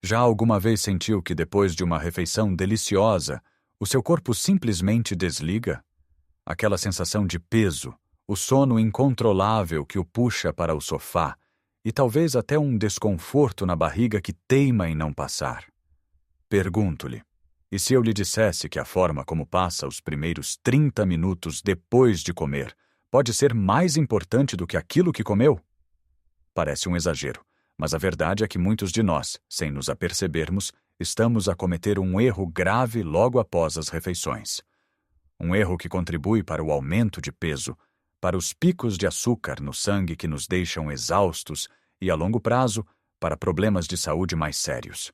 Já alguma vez sentiu que depois de uma refeição deliciosa, o seu corpo simplesmente desliga? Aquela sensação de peso, o sono incontrolável que o puxa para o sofá e talvez até um desconforto na barriga que teima em não passar. Pergunto-lhe, e se eu lhe dissesse que a forma como passa os primeiros 30 minutos depois de comer pode ser mais importante do que aquilo que comeu? Parece um exagero, mas a verdade é que muitos de nós, sem nos apercebermos, estamos a cometer um erro grave logo após as refeições. Um erro que contribui para o aumento de peso, para os picos de açúcar no sangue que nos deixam exaustos e, a longo prazo, para problemas de saúde mais sérios.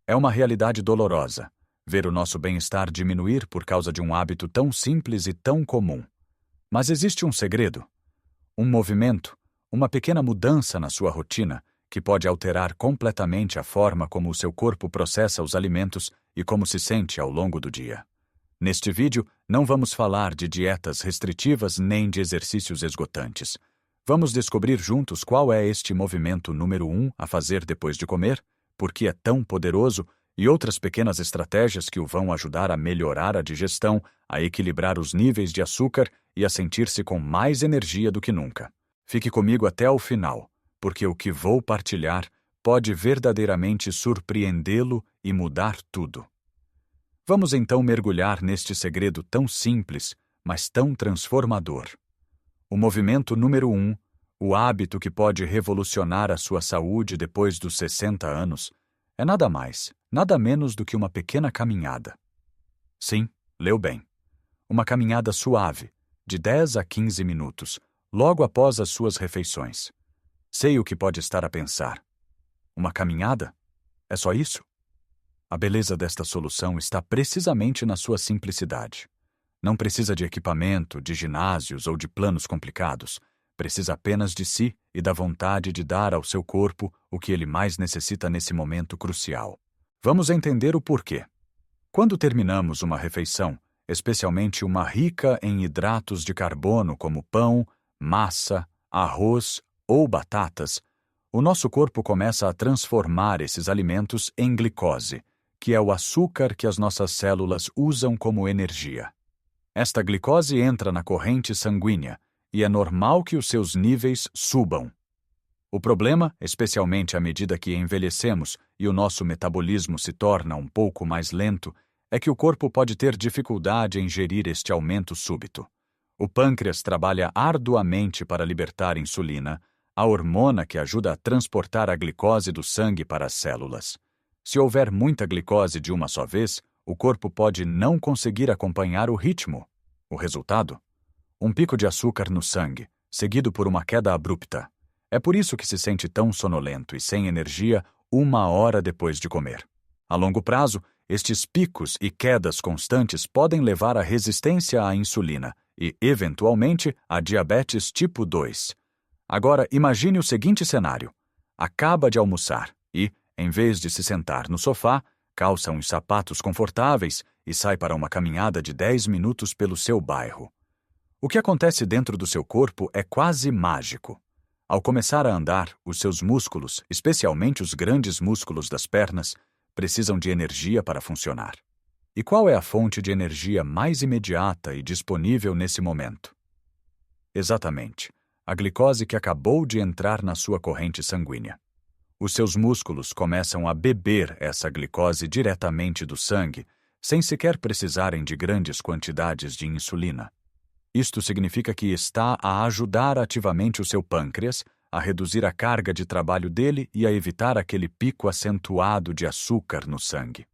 É uma realidade dolorosa ver o nosso bem-estar diminuir por causa de um hábito tão simples e tão comum. Mas existe um segredo, um movimento, uma pequena mudança na sua rotina que pode alterar completamente a forma como o seu corpo processa os alimentos e como se sente ao longo do dia. Neste vídeo, não vamos falar de dietas restritivas nem de exercícios esgotantes. Vamos descobrir juntos qual é este movimento número 1 a fazer depois de comer, por que é tão poderoso e outras pequenas estratégias que o vão ajudar a melhorar a digestão, a equilibrar os níveis de açúcar e a sentir-se com mais energia do que nunca. Fique comigo até ao final, porque o que vou partilhar pode verdadeiramente surpreendê-lo e mudar tudo. Vamos então mergulhar neste segredo tão simples, mas tão transformador. O movimento número 1, o hábito que pode revolucionar a sua saúde depois dos 60 anos, é nada mais, nada menos do que uma pequena caminhada. Sim, leu bem. Uma caminhada suave, de 10 a 15 minutos, logo após as suas refeições. Sei o que pode estar a pensar. Uma caminhada? É só isso? A beleza desta solução está precisamente na sua simplicidade. Não precisa de equipamento, de ginásios ou de planos complicados. Precisa apenas de si e da vontade de dar ao seu corpo o que ele mais necessita nesse momento crucial. Vamos entender o porquê. Quando terminamos uma refeição, especialmente uma rica em hidratos de carbono como pão, massa, arroz ou batatas, o nosso corpo começa a transformar esses alimentos em glicose, que é o açúcar que as nossas células usam como energia. Esta glicose entra na corrente sanguínea e é normal que os seus níveis subam. O problema, especialmente à medida que envelhecemos e o nosso metabolismo se torna um pouco mais lento, é que o corpo pode ter dificuldade em gerir este aumento súbito. O pâncreas trabalha arduamente para libertar insulina, a hormona que ajuda a transportar a glicose do sangue para as células. Se houver muita glicose de uma só vez, o corpo pode não conseguir acompanhar o ritmo. O resultado? Um pico de açúcar no sangue, seguido por uma queda abrupta. É por isso que se sente tão sonolento e sem energia 1 hora depois de comer. A longo prazo, estes picos e quedas constantes podem levar à resistência à insulina e, eventualmente, à diabetes tipo 2. Agora, imagine o seguinte cenário. Acaba de almoçar e, em vez de se sentar no sofá, calça uns sapatos confortáveis e sai para uma caminhada de 10 minutos pelo seu bairro. O que acontece dentro do seu corpo é quase mágico. Ao começar a andar, os seus músculos, especialmente os grandes músculos das pernas, precisam de energia para funcionar. E qual é a fonte de energia mais imediata e disponível nesse momento? Exatamente, a glicose que acabou de entrar na sua corrente sanguínea. Os seus músculos começam a beber essa glicose diretamente do sangue, sem sequer precisarem de grandes quantidades de insulina. Isto significa que está a ajudar ativamente o seu pâncreas a reduzir a carga de trabalho dele e a evitar aquele pico acentuado de açúcar no sangue.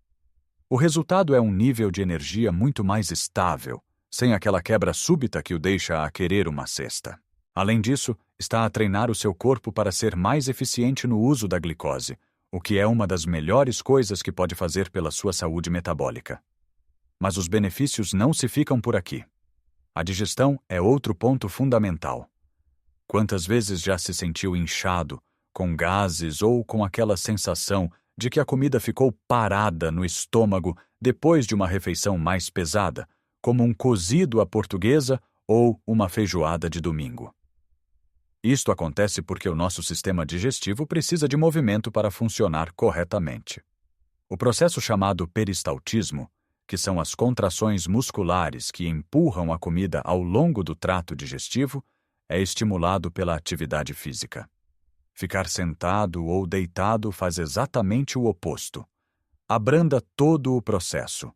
O resultado é um nível de energia muito mais estável, sem aquela quebra súbita que o deixa a querer uma cesta. Além disso, está a treinar o seu corpo para ser mais eficiente no uso da glicose, o que é uma das melhores coisas que pode fazer pela sua saúde metabólica. Mas os benefícios não se ficam por aqui. A digestão é outro ponto fundamental. Quantas vezes já se sentiu inchado, com gases ou com aquela sensação de que a comida ficou parada no estômago depois de uma refeição mais pesada, como um cozido à portuguesa ou uma feijoada de domingo? Isto acontece porque o nosso sistema digestivo precisa de movimento para funcionar corretamente. O processo chamado peristaltismo, que são as contrações musculares que empurram a comida ao longo do trato digestivo, é estimulado pela atividade física. Ficar sentado ou deitado faz exatamente o oposto. Abranda todo o processo.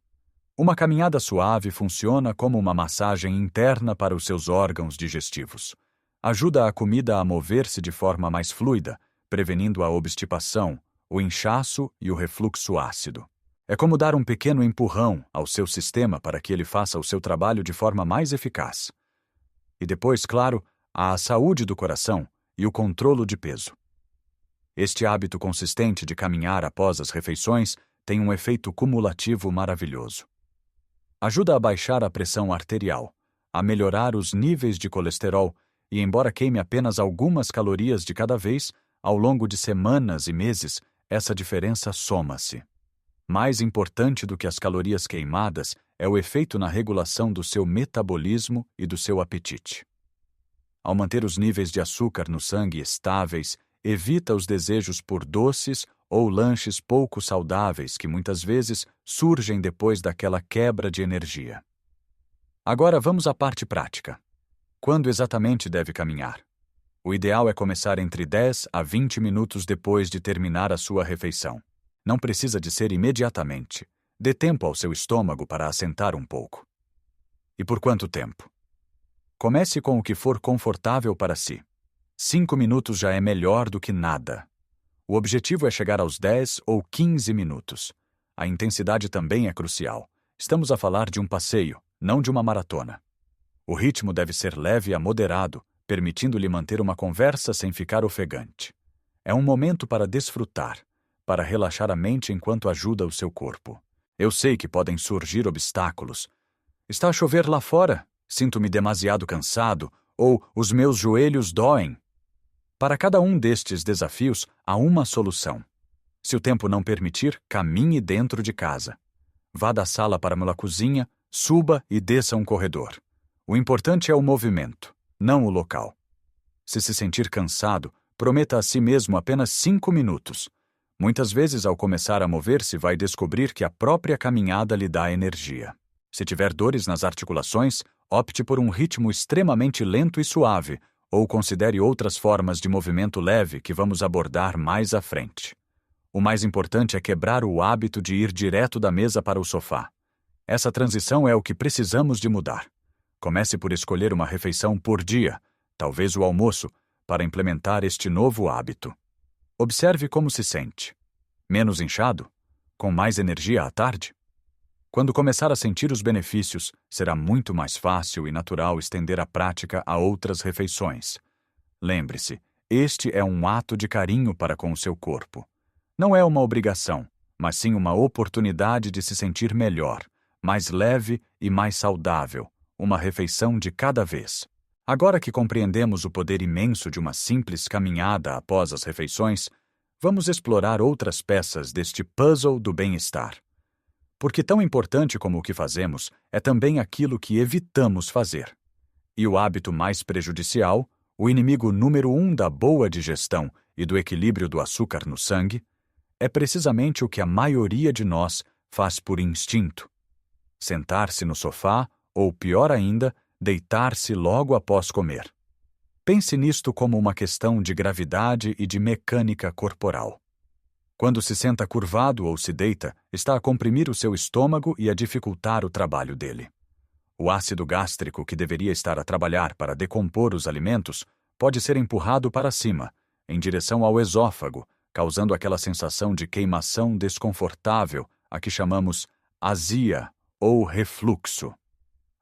Uma caminhada suave funciona como uma massagem interna para os seus órgãos digestivos. Ajuda a comida a mover-se de forma mais fluida, prevenindo a obstipação, o inchaço e o refluxo ácido. É como dar um pequeno empurrão ao seu sistema para que ele faça o seu trabalho de forma mais eficaz. E depois, claro, há a saúde do coração e o controle de peso. Este hábito consistente de caminhar após as refeições tem um efeito cumulativo maravilhoso. Ajuda a baixar a pressão arterial, a melhorar os níveis de colesterol e, embora queime apenas algumas calorias de cada vez, ao longo de semanas e meses, essa diferença soma-se. Mais importante do que as calorias queimadas é o efeito na regulação do seu metabolismo e do seu apetite. Ao manter os níveis de açúcar no sangue estáveis, evita os desejos por doces ou lanches pouco saudáveis que muitas vezes surgem depois daquela quebra de energia. Agora vamos à parte prática. Quando exatamente deve caminhar? O ideal é começar entre 10 a 20 minutos depois de terminar a sua refeição. Não precisa de ser imediatamente. Dê tempo ao seu estômago para assentar um pouco. E por quanto tempo? Comece com o que for confortável para si. 5 minutos já é melhor do que nada. O objetivo é chegar aos 10 ou 15 minutos. A intensidade também é crucial. Estamos a falar de um passeio, não de uma maratona. O ritmo deve ser leve a moderado, permitindo-lhe manter uma conversa sem ficar ofegante. É um momento para desfrutar, para relaxar a mente enquanto ajuda o seu corpo. Eu sei que podem surgir obstáculos. Está a chover lá fora? Sinto-me demasiado cansado? Ou os meus joelhos doem? Para cada um destes desafios, há uma solução. Se o tempo não permitir, caminhe dentro de casa. Vá da sala para uma cozinha, suba e desça um corredor. O importante é o movimento, não o local. Se sentir cansado, prometa a si mesmo apenas 5 minutos. Muitas vezes, ao começar a mover-se, vai descobrir que a própria caminhada lhe dá energia. Se tiver dores nas articulações, opte por um ritmo extremamente lento e suave, ou considere outras formas de movimento leve que vamos abordar mais à frente. O mais importante é quebrar o hábito de ir direto da mesa para o sofá. Essa transição é o que precisamos de mudar. Comece por escolher uma refeição por dia, talvez o almoço, para implementar este novo hábito. Observe como se sente. Menos inchado? Com mais energia à tarde? Quando começar a sentir os benefícios, será muito mais fácil e natural estender a prática a outras refeições. Lembre-se, este é um ato de carinho para com o seu corpo. Não é uma obrigação, mas sim uma oportunidade de se sentir melhor, mais leve e mais saudável, uma refeição de cada vez. Agora que compreendemos o poder imenso de uma simples caminhada após as refeições, vamos explorar outras peças deste puzzle do bem-estar. Porque tão importante como o que fazemos é também aquilo que evitamos fazer. E o hábito mais prejudicial, o inimigo número 1 da boa digestão e do equilíbrio do açúcar no sangue, é precisamente o que a maioria de nós faz por instinto. Sentar-se no sofá, ou pior ainda, deitar-se logo após comer. Pense nisto como uma questão de gravidade e de mecânica corporal. Quando se senta curvado ou se deita, está a comprimir o seu estômago e a dificultar o trabalho dele. O ácido gástrico que deveria estar a trabalhar para decompor os alimentos pode ser empurrado para cima, em direção ao esôfago, causando aquela sensação de queimação desconfortável, a que chamamos azia ou refluxo.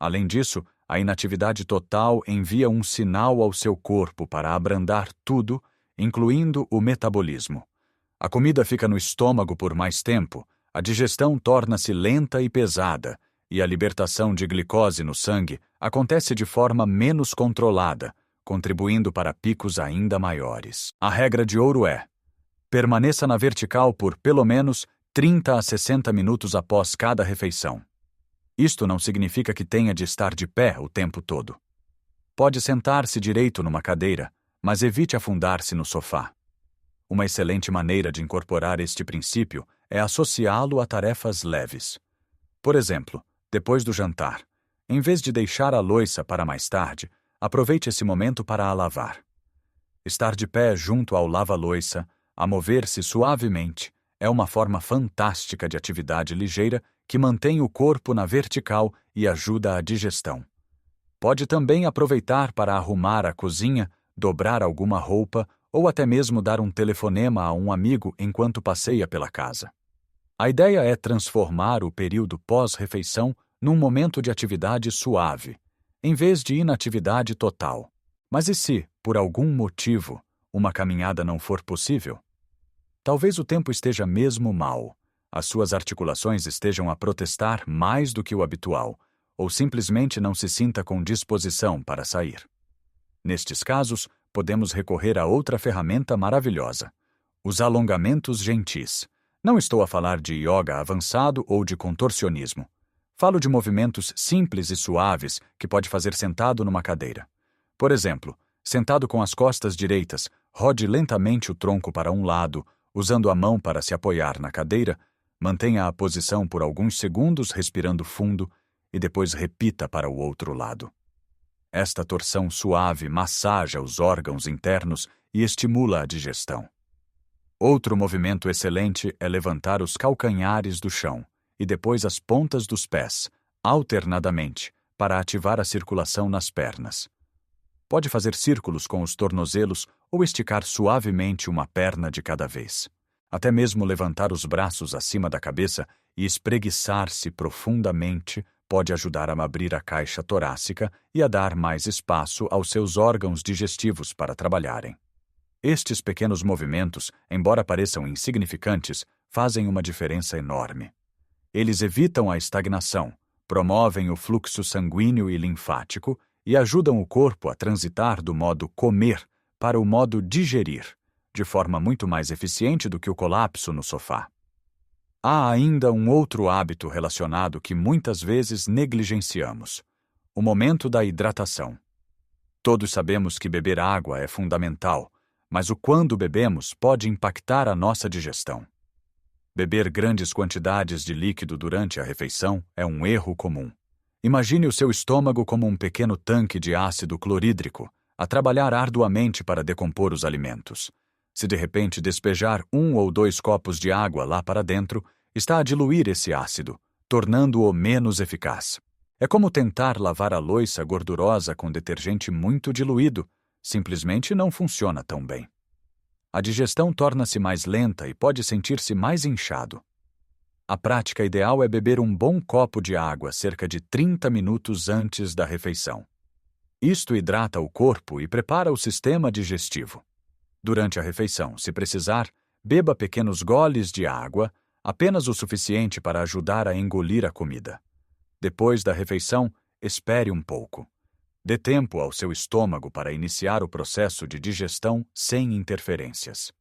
Além disso, a inatividade total envia um sinal ao seu corpo para abrandar tudo, incluindo o metabolismo. A comida fica no estômago por mais tempo, a digestão torna-se lenta e pesada, e a libertação de glicose no sangue acontece de forma menos controlada, contribuindo para picos ainda maiores. A regra de ouro é: permaneça na vertical por pelo menos 30 a 60 minutos após cada refeição. Isto não significa que tenha de estar de pé o tempo todo. Pode sentar-se direito numa cadeira, mas evite afundar-se no sofá. Uma excelente maneira de incorporar este princípio é associá-lo a tarefas leves. Por exemplo, depois do jantar, em vez de deixar a louça para mais tarde, aproveite esse momento para a lavar. Estar de pé junto ao lava-louça, a mover-se suavemente, é uma forma fantástica de atividade ligeira que mantém o corpo na vertical e ajuda a digestão. Pode também aproveitar para arrumar a cozinha, dobrar alguma roupa ou até mesmo dar um telefonema a um amigo enquanto passeia pela casa. A ideia é transformar o período pós-refeição num momento de atividade suave, em vez de inatividade total. Mas e se, por algum motivo, uma caminhada não for possível? Talvez o tempo esteja mesmo mau, as suas articulações estejam a protestar mais do que o habitual, ou simplesmente não se sinta com disposição para sair. Nestes casos, podemos recorrer a outra ferramenta maravilhosa: os alongamentos gentis. Não estou a falar de yoga avançado ou de contorcionismo. Falo de movimentos simples e suaves que pode fazer sentado numa cadeira. Por exemplo, sentado com as costas direitas, rode lentamente o tronco para um lado, usando a mão para se apoiar na cadeira, mantenha a posição por alguns segundos respirando fundo e depois repita para o outro lado. Esta torção suave massaja os órgãos internos e estimula a digestão. Outro movimento excelente é levantar os calcanhares do chão e depois as pontas dos pés, alternadamente, para ativar a circulação nas pernas. Pode fazer círculos com os tornozelos ou esticar suavemente uma perna de cada vez. Até mesmo levantar os braços acima da cabeça e espreguiçar-se profundamente pode ajudar a abrir a caixa torácica e a dar mais espaço aos seus órgãos digestivos para trabalharem. Estes pequenos movimentos, embora pareçam insignificantes, fazem uma diferença enorme. Eles evitam a estagnação, promovem o fluxo sanguíneo e linfático e ajudam o corpo a transitar do modo comer para o modo digerir, de forma muito mais eficiente do que o colapso no sofá. Há ainda um outro hábito relacionado que muitas vezes negligenciamos: o momento da hidratação. Todos sabemos que beber água é fundamental, mas o quando bebemos pode impactar a nossa digestão. Beber grandes quantidades de líquido durante a refeição é um erro comum. Imagine o seu estômago como um pequeno tanque de ácido clorídrico, a trabalhar arduamente para decompor os alimentos. Se de repente despejar 1 ou 2 copos de água lá para dentro, está a diluir esse ácido, tornando-o menos eficaz. É como tentar lavar a louça gordurosa com detergente muito diluído. Simplesmente não funciona tão bem. A digestão torna-se mais lenta e pode sentir-se mais inchado. A prática ideal é beber um bom copo de água cerca de 30 minutos antes da refeição. Isto hidrata o corpo e prepara o sistema digestivo. Durante a refeição, se precisar, beba pequenos goles de água, apenas o suficiente para ajudar a engolir a comida. Depois da refeição, espere um pouco. Dê tempo ao seu estômago para iniciar o processo de digestão sem interferências.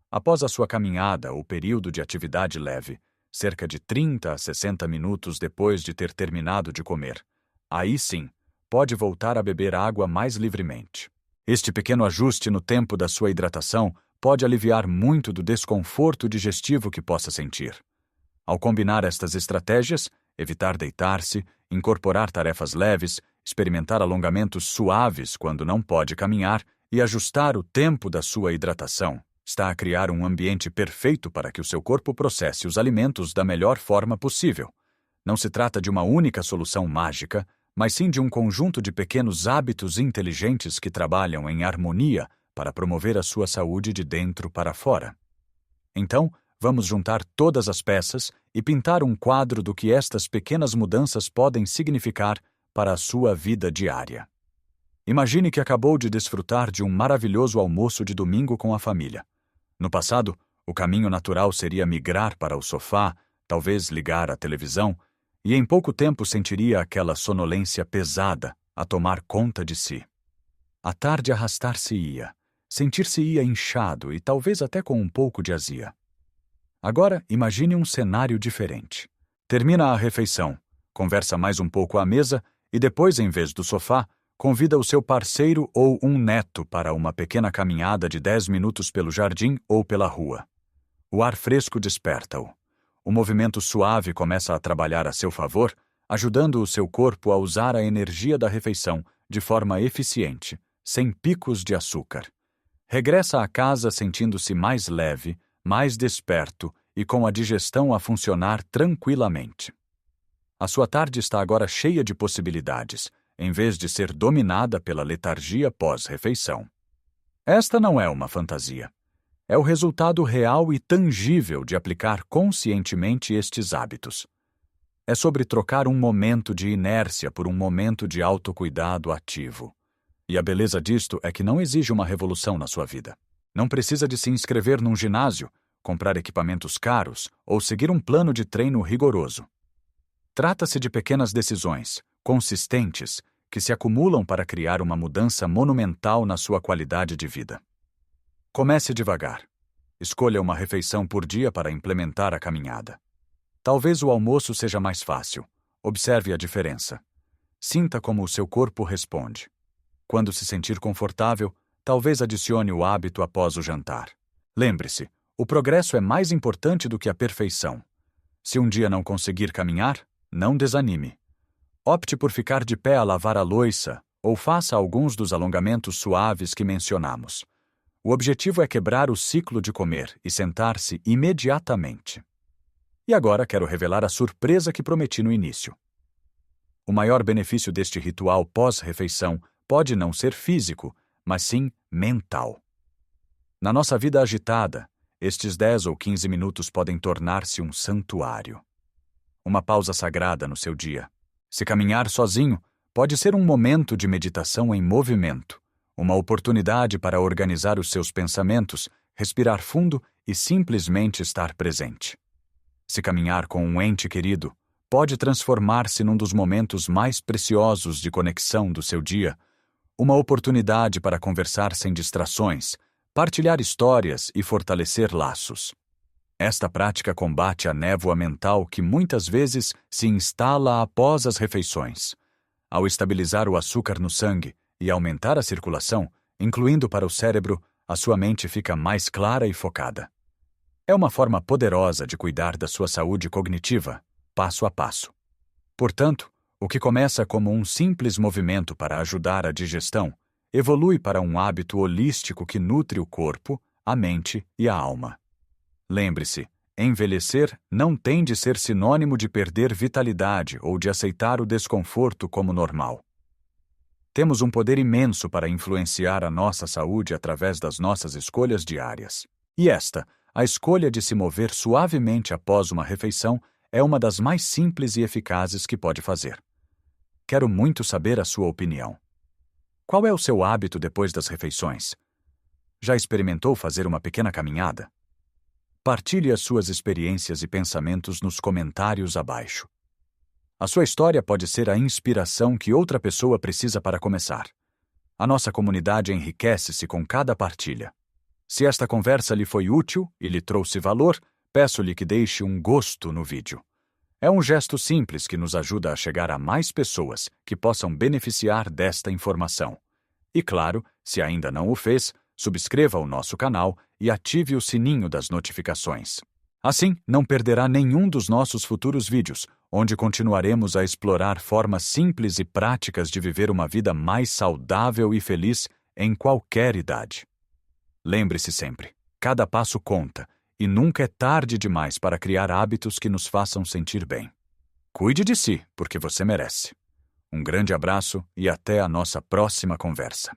Após a sua caminhada ou período de atividade leve, cerca de 30 a 60 minutos depois de ter terminado de comer, aí sim, pode voltar a beber água mais livremente. Este pequeno ajuste no tempo da sua hidratação pode aliviar muito do desconforto digestivo que possa sentir. Ao combinar estas estratégias, evitar deitar-se, incorporar tarefas leves, experimentar alongamentos suaves quando não pode caminhar e ajustar o tempo da sua hidratação, está a criar um ambiente perfeito para que o seu corpo processe os alimentos da melhor forma possível. Não se trata de uma única solução mágica, mas sim de um conjunto de pequenos hábitos inteligentes que trabalham em harmonia para promover a sua saúde de dentro para fora. Então, vamos juntar todas as peças e pintar um quadro do que estas pequenas mudanças podem significar para a sua vida diária. Imagine que acabou de desfrutar de um maravilhoso almoço de domingo com a família. No passado, o caminho natural seria migrar para o sofá, talvez ligar a televisão, e em pouco tempo sentiria aquela sonolência pesada a tomar conta de si. A tarde arrastar-se-ia, sentir-se-ia inchado e talvez até com um pouco de azia. Agora, imagine um cenário diferente. Termina a refeição, conversa mais um pouco à mesa e depois, em vez do sofá, convida o seu parceiro ou um neto para uma pequena caminhada de 10 minutos pelo jardim ou pela rua. O ar fresco desperta-o. O movimento suave começa a trabalhar a seu favor, ajudando o seu corpo a usar a energia da refeição de forma eficiente, sem picos de açúcar. Regressa à casa sentindo-se mais leve, mais desperto e com a digestão a funcionar tranquilamente. A sua tarde está agora cheia de possibilidades, em vez de ser dominada pela letargia pós-refeição. Esta não é uma fantasia. É o resultado real e tangível de aplicar conscientemente estes hábitos. É sobre trocar um momento de inércia por um momento de autocuidado ativo. E a beleza disto é que não exige uma revolução na sua vida. Não precisa de se inscrever num ginásio, comprar equipamentos caros ou seguir um plano de treino rigoroso. Trata-se de pequenas decisões, consistentes, que se acumulam para criar uma mudança monumental na sua qualidade de vida. Comece devagar. Escolha uma refeição por dia para implementar a caminhada. Talvez o almoço seja mais fácil. Observe a diferença. Sinta como o seu corpo responde. Quando se sentir confortável, talvez adicione o hábito após o jantar. Lembre-se, o progresso é mais importante do que a perfeição. Se um dia não conseguir caminhar, não desanime. Opte por ficar de pé a lavar a louça ou faça alguns dos alongamentos suaves que mencionamos. O objetivo é quebrar o ciclo de comer e sentar-se imediatamente. E agora quero revelar a surpresa que prometi no início. O maior benefício deste ritual pós-refeição pode não ser físico, mas sim mental. Na nossa vida agitada, estes 10 ou 15 minutos podem tornar-se um santuário. Uma pausa sagrada no seu dia. Se caminhar sozinho, pode ser um momento de meditação em movimento, uma oportunidade para organizar os seus pensamentos, respirar fundo e simplesmente estar presente. Se caminhar com um ente querido, pode transformar-se num dos momentos mais preciosos de conexão do seu dia, uma oportunidade para conversar sem distrações, partilhar histórias e fortalecer laços. Esta prática combate a névoa mental que muitas vezes se instala após as refeições. Ao estabilizar o açúcar no sangue e aumentar a circulação, incluindo para o cérebro, a sua mente fica mais clara e focada. É uma forma poderosa de cuidar da sua saúde cognitiva, passo a passo. Portanto, o que começa como um simples movimento para ajudar a digestão, evolui para um hábito holístico que nutre o corpo, a mente e a alma. Lembre-se, envelhecer não tem de ser sinônimo de perder vitalidade ou de aceitar o desconforto como normal. Temos um poder imenso para influenciar a nossa saúde através das nossas escolhas diárias. E esta, a escolha de se mover suavemente após uma refeição, é uma das mais simples e eficazes que pode fazer. Quero muito saber a sua opinião. Qual é o seu hábito depois das refeições? Já experimentou fazer uma pequena caminhada? Partilhe as suas experiências e pensamentos nos comentários abaixo. A sua história pode ser a inspiração que outra pessoa precisa para começar. A nossa comunidade enriquece-se com cada partilha. Se esta conversa lhe foi útil e lhe trouxe valor, peço-lhe que deixe um gosto no vídeo. É um gesto simples que nos ajuda a chegar a mais pessoas que possam beneficiar desta informação. E claro, se ainda não o fez, subscreva o nosso canal e ative o sininho das notificações. Assim, não perderá nenhum dos nossos futuros vídeos, onde continuaremos a explorar formas simples e práticas de viver uma vida mais saudável e feliz em qualquer idade. Lembre-se sempre, cada passo conta, e nunca é tarde demais para criar hábitos que nos façam sentir bem. Cuide de si, porque você merece. Um grande abraço e até a nossa próxima conversa.